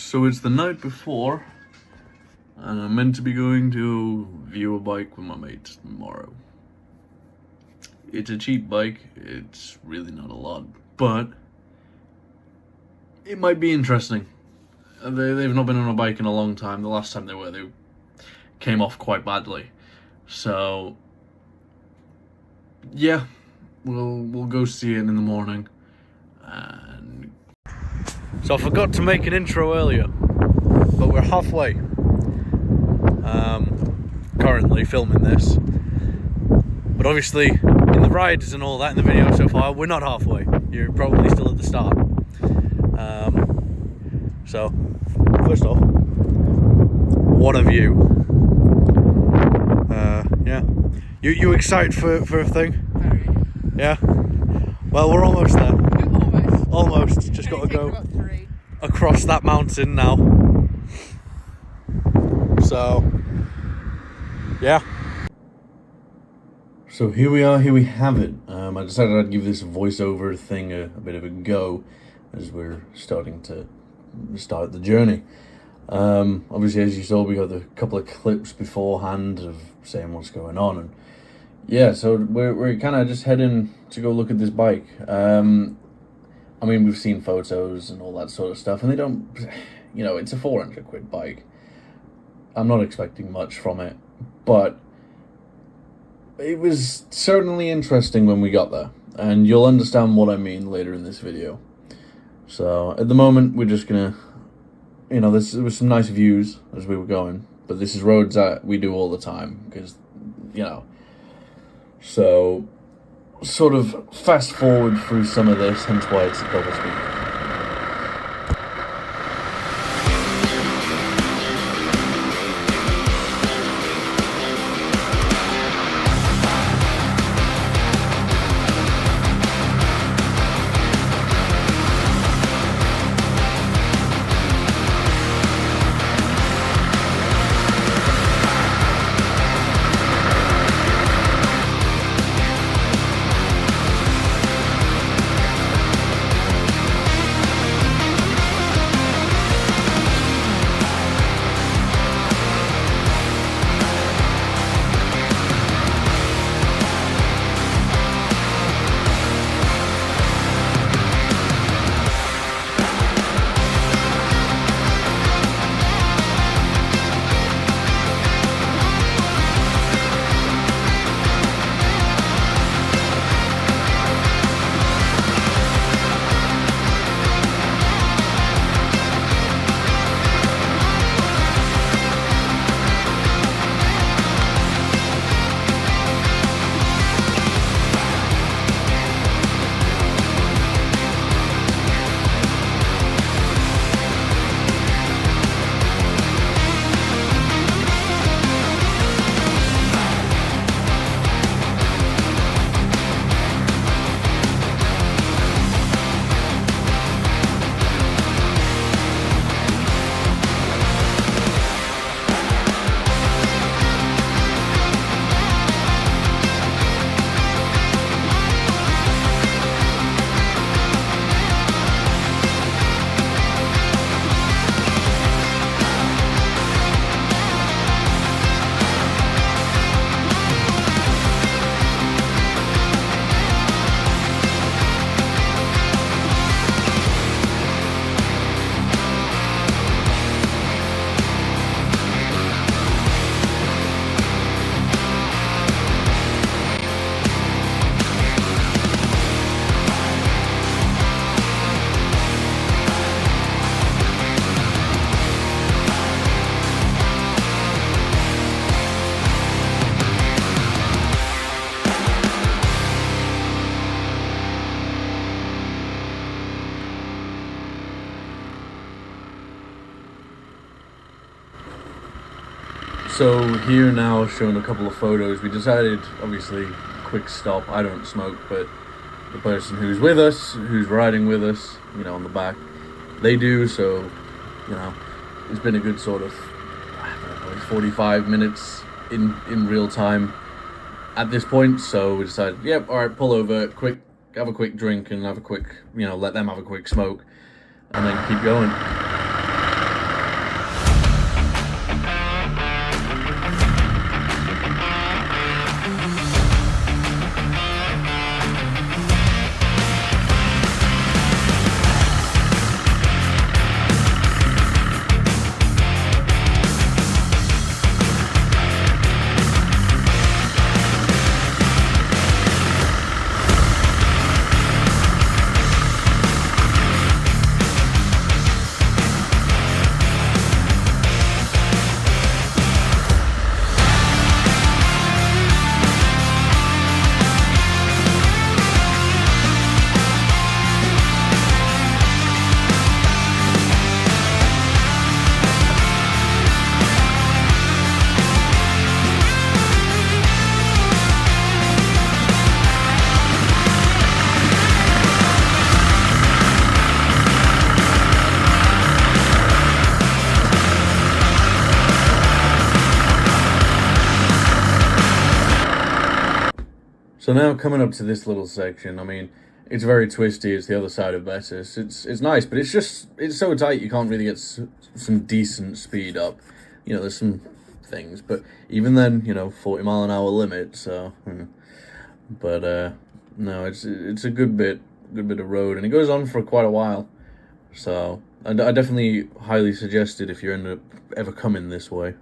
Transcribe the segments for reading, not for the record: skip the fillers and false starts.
So it's the night before, and I'm meant to be going to view a bike with my mates tomorrow. It's a cheap bike, it's really not a lot, but it might be interesting. They've not been on a bike in a long time. The last time they came off quite badly. So yeah, we'll go see it in the morning. And so I forgot to make an intro earlier, but we're halfway. Currently filming this, but obviously in the rides and all that in the video so far, we're not halfway. You're probably still at the start. So first off, what a view! Yeah, you excited for a thing? Very. Yeah. Well, we're almost there. Almost. Just got to go across that mountain now. So, yeah. So here we are, here we have it. I decided I'd give this voiceover thing a bit of a go as we're starting to start the journey. Obviously, as you saw, we got a couple of clips beforehand of saying what's going on, and yeah, so we're kind of just heading to go look at this bike. I mean, we've seen photos and all that sort of stuff, and they don't, it's a 400 quid bike. I'm not expecting much from it, but it was certainly interesting when we got there, and you'll understand what I mean later in this video. So at the moment, we're just gonna, there was some nice views as we were going, but this is roads that we do all the time, because, so sort of fast forward through some of this, hence why it's a double speed. So here now, showing a couple of photos. We decided, obviously, quick stop. I don't smoke, but the person who's with us, who's riding with us, on the back, they do. So, it's been a good sort of, 45 minutes in real time at this point. So we decided, yep, all right, pull over, have a quick drink and have a quick, let them have a quick smoke, and then keep going. So now coming up to this little section, I mean, it's very twisty. It's the other side of Betis. It's nice, but it's so tight you can't really get some decent speed up. You know, there's some things, but even then, 40-mile-an-hour limit. So, but no, it's a good bit of road, and it goes on for quite a while. So I definitely highly suggest it if you end up ever coming this way.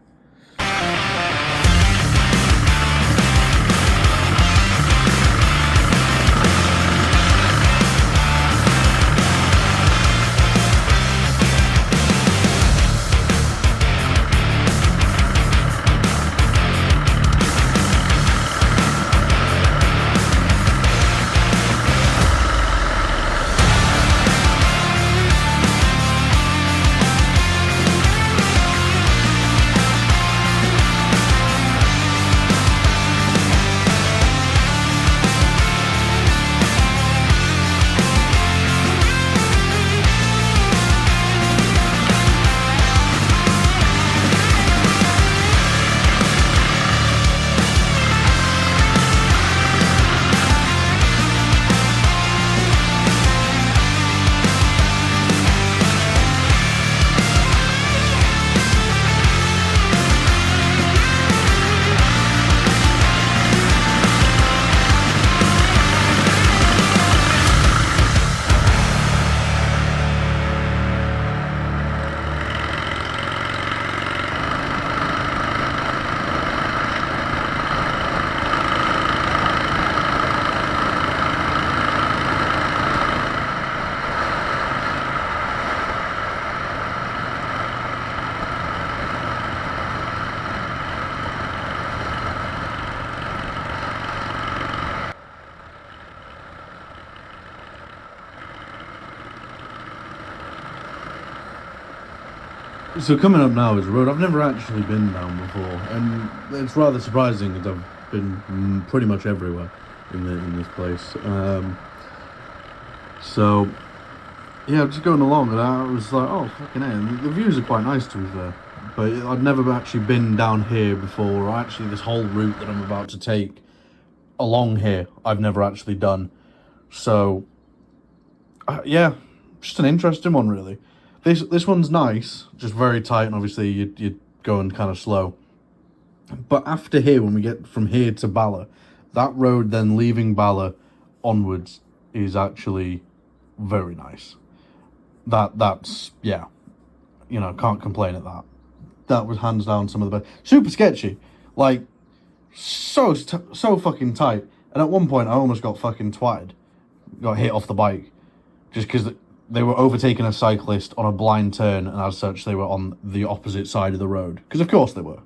So coming up now is a road I've never actually been down before, and it's rather surprising because I've been pretty much everywhere in this place. So yeah, just going along, and I was like, oh fucking hell, the views are quite nice to be fair. But I'd never actually been down here before, or actually this whole route that I'm about to take along here, I've never actually done. So yeah, just an interesting one really. This one's nice, just very tight, and obviously you're going kind of slow. But after here, when we get from here to Bala, that road then leaving Bala onwards is actually very nice. That's yeah, can't complain at that. That was hands down some of the best. Super sketchy, like so fucking tight. And at one point, I almost got fucking twatted, got hit off the bike, just because they were overtaking a cyclist on a blind turn, and as such, they were on the opposite side of the road. Because of course they were,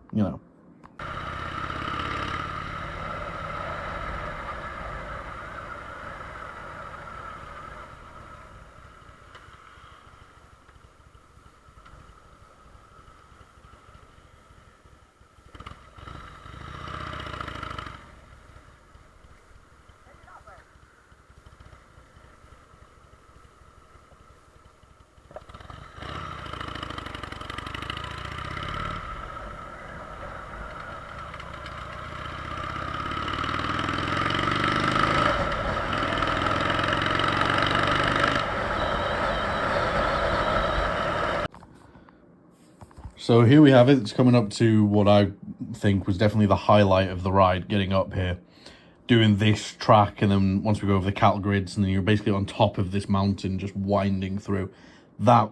So here we have it. It's coming up to what I think was definitely the highlight of the ride, getting up here, doing this track, and then once we go over the cattle grids, and then you're basically on top of this mountain, just winding through. That's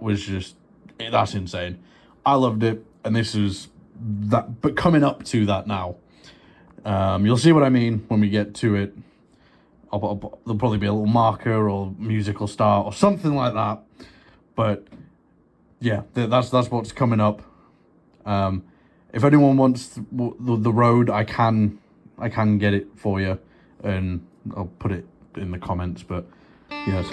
insane. I loved it, and this is that. But coming up to that now, you'll see what I mean when we get to it. There'll probably be a little marker or musical start or something like that. But yeah, that's what's coming up. If anyone wants the road, I can get it for you, and I'll put it in the comments. But yes.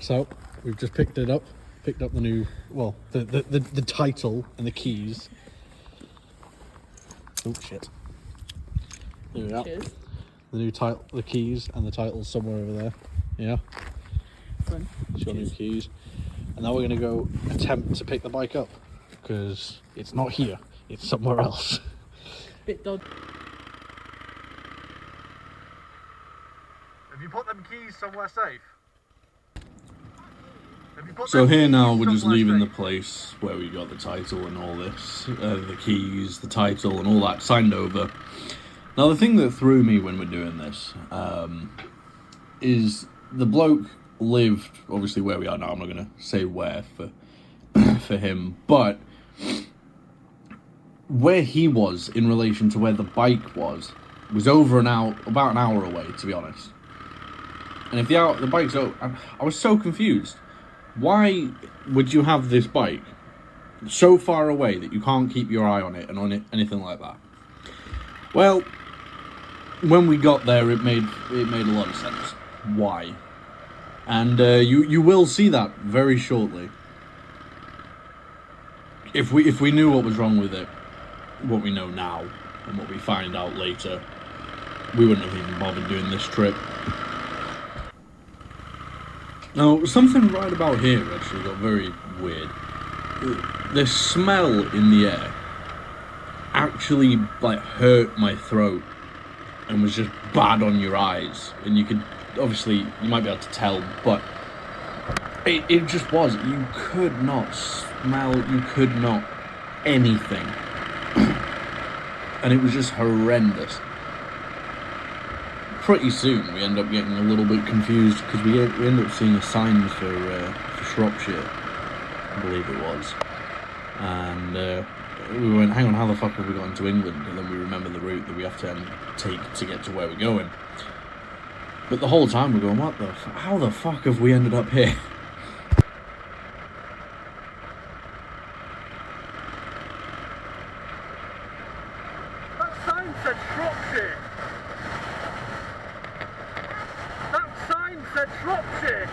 So we've just picked up the new, well, the title and the keys. Oh shit. There we are. Cheers. The new title, the keys and the title's somewhere over there. Yeah. Fun. It's your new keys. And now we're going to go attempt to pick the bike up because it's not here, it's somewhere else. Bit dodgy. Have you put them keys somewhere safe? So here now we're just leaving the place where we got the title and all this, the keys, the title and all that signed over. Now the thing that threw me when we're doing this is the bloke lived obviously where we are now. I'm not going to say where for for him, but where he was in relation to where the bike was over about an hour away, to be honest. And if the bike's out, I was so confused. Why would you have this bike so far away that you can't keep your eye on it and on it, anything like that? Well, when we got there, it made a lot of sense. Why? And you will see that very shortly. If we knew what was wrong with it, what we know now, and what we find out later, we wouldn't have even bothered doing this trip. Now, something right about here actually got very weird. The smell in the air actually hurt my throat and was just bad on your eyes. And you could, obviously, you might be able to tell, but it just was. You could not smell, you could not anything. And it was just horrendous. Pretty soon we end up getting a little bit confused because we end up seeing a sign for Shropshire, I believe it was, and we went, hang on, how the fuck have we got into England? And then we remember the route that we have to take to get to where we're going. But the whole time we're going, how the fuck have we ended up here? That sign said Shropshire. Said Shropshire.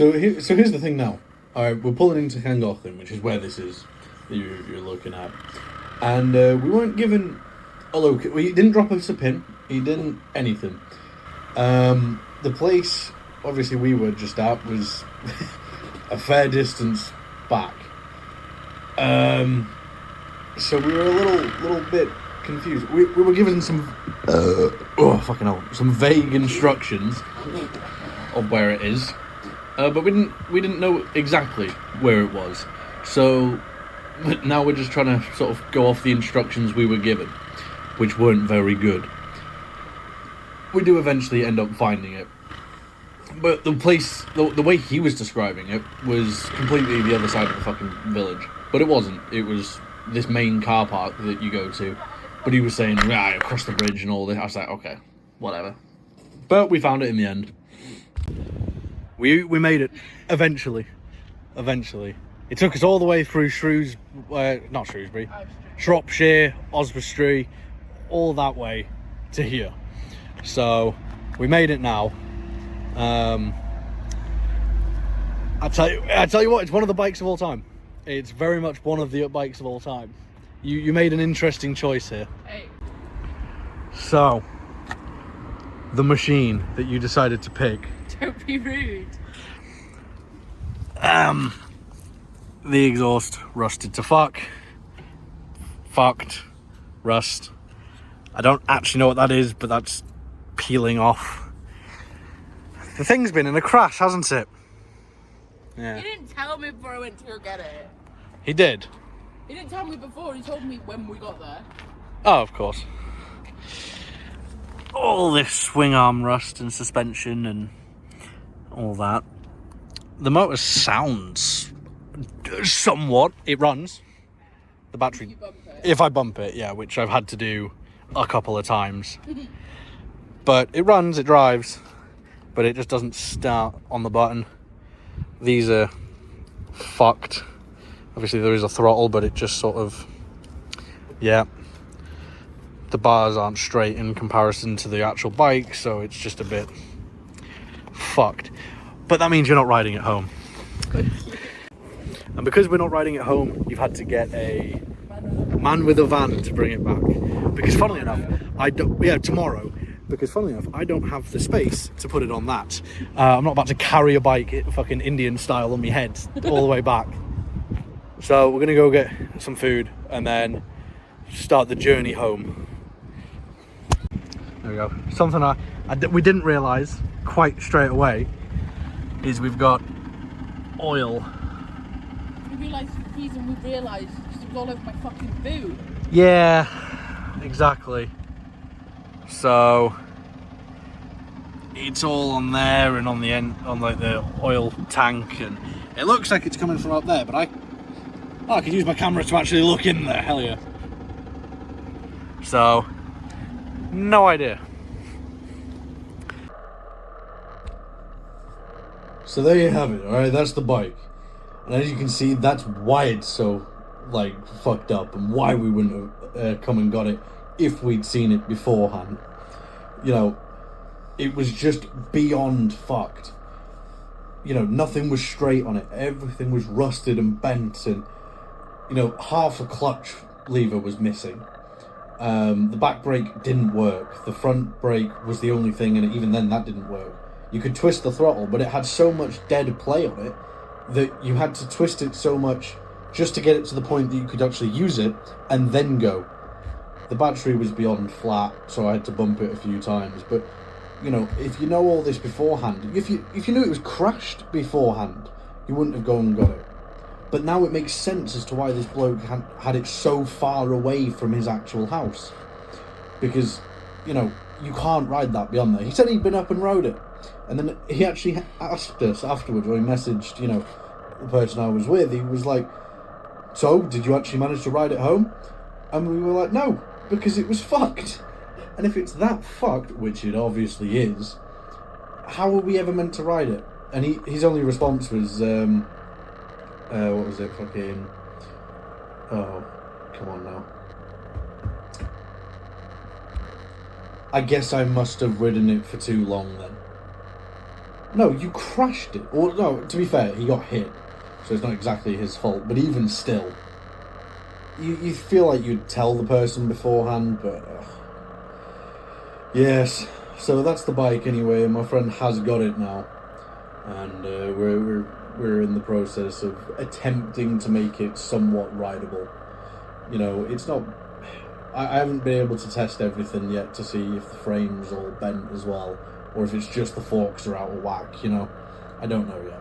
So here's the thing now. All right, we're pulling into Llangollen, which is where this is that you're looking at. And we weren't given a location. He didn't drop us a pin. He didn't anything. The place, obviously, we were just at was a fair distance back. So we were a little bit confused. We were given some some vague instructions of where it is, but we didn't know exactly where it was. So now we're just trying to sort of go off the instructions we were given, which weren't very good. We do eventually end up finding it, but the place, the way he was describing it, was completely the other side of the fucking village. But it wasn't. It was this main car park that you go to. But he was saying, across the bridge and all this. I was like, okay, whatever. But we found it in the end. We made it. Eventually. It took us all the way through Shropshire, Oswestry, all that way to here. So, we made it now. I tell you what, it's one of the bikes of all time. It's very much one of the bikes of all time. You made an interesting choice here. Hey. So, the machine that you decided to pick. Don't be rude. The exhaust rusted to fuck. Fucked. Rust. I don't actually know what that is, but that's peeling off. The thing's been in a crash, hasn't it? Yeah. You didn't tell me before I went to go get it. He did. He didn't tell me before, he told me when we got there. Oh, of course. All this swing arm rust and suspension and all that. The motor sounds somewhat. It runs. The battery. If you bump it. If I bump it, yeah, which I've had to do a couple of times. But it runs, it drives, but it just doesn't start on the button. These are fucked. Obviously there is a throttle, but it just sort of, yeah. The bars aren't straight in comparison to the actual bike, so it's just a bit fucked. But that means you're not riding it home. And because we're not riding it home, you've had to get a man with a van to bring it back. Because funnily enough, tomorrow. Because funnily enough, I don't have the space to put it on that. I'm not about to carry a bike fucking Indian style on my head all the way back. So we're going to go get some food and then start the journey home. There we go. Something we didn't realise quite straight away is we've got oil. We realised the reason we realised because it was all over my fucking boot. Yeah, exactly. So it's all on there and on the end, on like the oil tank, and it looks like it's coming from up there, but I could use my camera to actually look in there. Hell yeah. So no idea. So there you have it. All right, that's the bike, and as you can see, that's why it's so like fucked up, and why we wouldn't have come and got it if we'd seen it beforehand. You know, it was just beyond fucked. You know, nothing was straight on it. Everything was rusted and bent, and you know, half a clutch lever was missing. The back brake didn't work. The front brake was the only thing, and even then that didn't work. You could twist the throttle, but it had so much dead play on it that you had to twist it so much just to get it to the point that you could actually use it and then go. The battery was beyond flat, so I had to bump it a few times. But you know, if you know all this beforehand, if you knew it was crashed beforehand, you wouldn't have gone and got it. But now it makes sense as to why this bloke had it so far away from his actual house. Because, you know, you can't ride that beyond there. He said he'd been up and rode it. And then he actually asked us afterwards, or he messaged, you know, the person I was with, he was like, so, did you actually manage to ride it home? And we were like, no, because it was fucked. And if it's that fucked, which it obviously is, how are we ever meant to ride it? And his only response was, what was it, fucking, oh, come on now. I guess I must have ridden it for too long then. No, you crashed it. Or, no, to be fair, he got hit, so it's not exactly his fault, but even still, you feel like you'd tell the person beforehand, but yes. So that's the bike anyway. My friend has got it now, and we're in the process of attempting to make it somewhat rideable. You know, it's not. I haven't been able to test everything yet to see if the frame's all bent as well, or if it's just the forks are out of whack. You know, I don't know yet.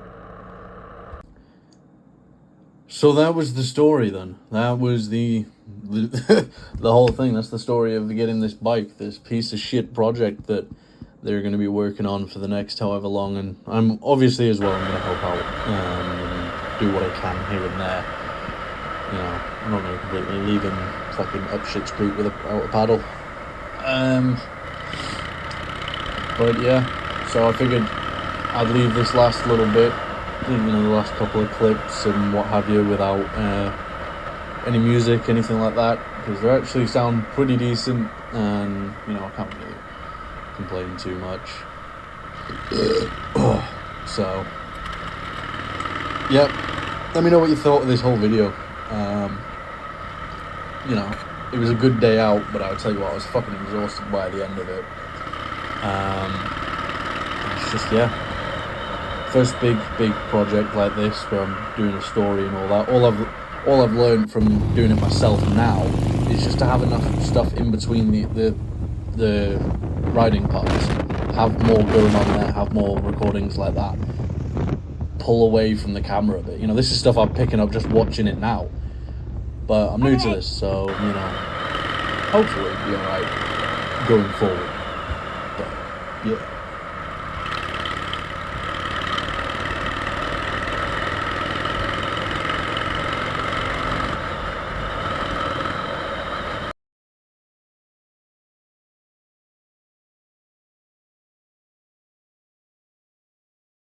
So that was the story then. That was the whole thing. That's the story of getting this bike, this piece of shit project that they're going to be working on for the next however long. And I'm obviously as well, I'm going to help out and do what I can here and there. You know, I'm not going to completely leave him fucking up shit's creek without a paddle. But yeah, so I figured I'd leave this last little bit, you know, the last couple of clips and what have you, without any music, anything like that, because they actually sound pretty decent, and you know, I can't really complain too much. So yep, let me know what you thought of this whole video. You know, it was a good day out, but I'll tell you what, I was fucking exhausted by the end of it. It's just, yeah, first big project like this where I'm doing a story and all that. All I've learned from doing it myself now is just to have enough stuff in between the riding parts, have more going on there, have more recordings like that, pull away from the camera a bit. You know, this is stuff I'm picking up just watching it now, but I'm new to this, so you know, hopefully it'll be alright going forward. But yeah.